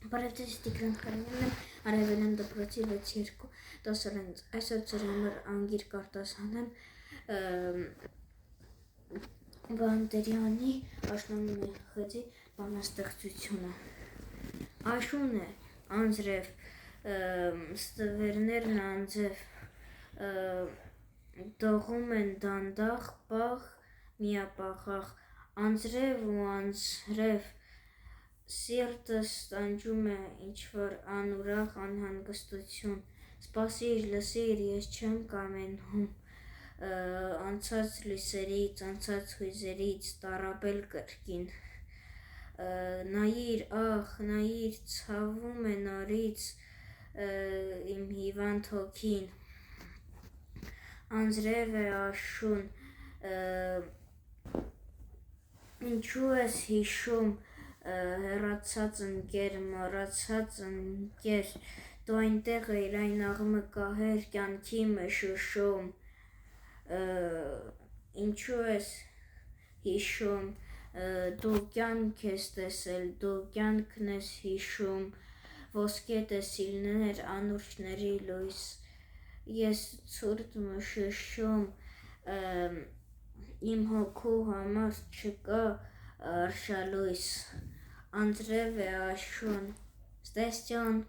Բարևձեզ Տիգրան Խարանյանն եմ, Արևելյան դպրոցի 6-2 դասարանից։ Այսօր ձեր համար անգիր կարտասանեմ Բանդերյանի աշնանունի խզի բանաստեղծությունը։ Աշուն է, անձրև, ստվերներն անձև, դողում են դանդաղ, պաղ, միապաղաղ, անձրև ու անձրև, սիրտս տանջում է ինչ-որ անուրախ անհանգստություն, սպասիր, լսիր, ես չեմ կամենում, անցած լույսերից, անցած հույզերից, տառապել կրկին, նայիր, ախ, նայիր, ցավում է նորից իմ հիվանդ հոգին, անձրև է աշուն, ինչու ես հիշում, հեռացած ընկեր, մոռացած ընկեր, դու այնտեղ էիր, այն աղմկահեր կյանքի մշուշում, ինչու ես հիշում, դու կյանք ես տեսել, դու կյանքն ես հիշում, ոսկե տեսիլներ, անուրջների լույս, ես ցուրտ մշշում, իմ հոգու համար չկա արշալույս, անձրև է աշուն, ստեսjon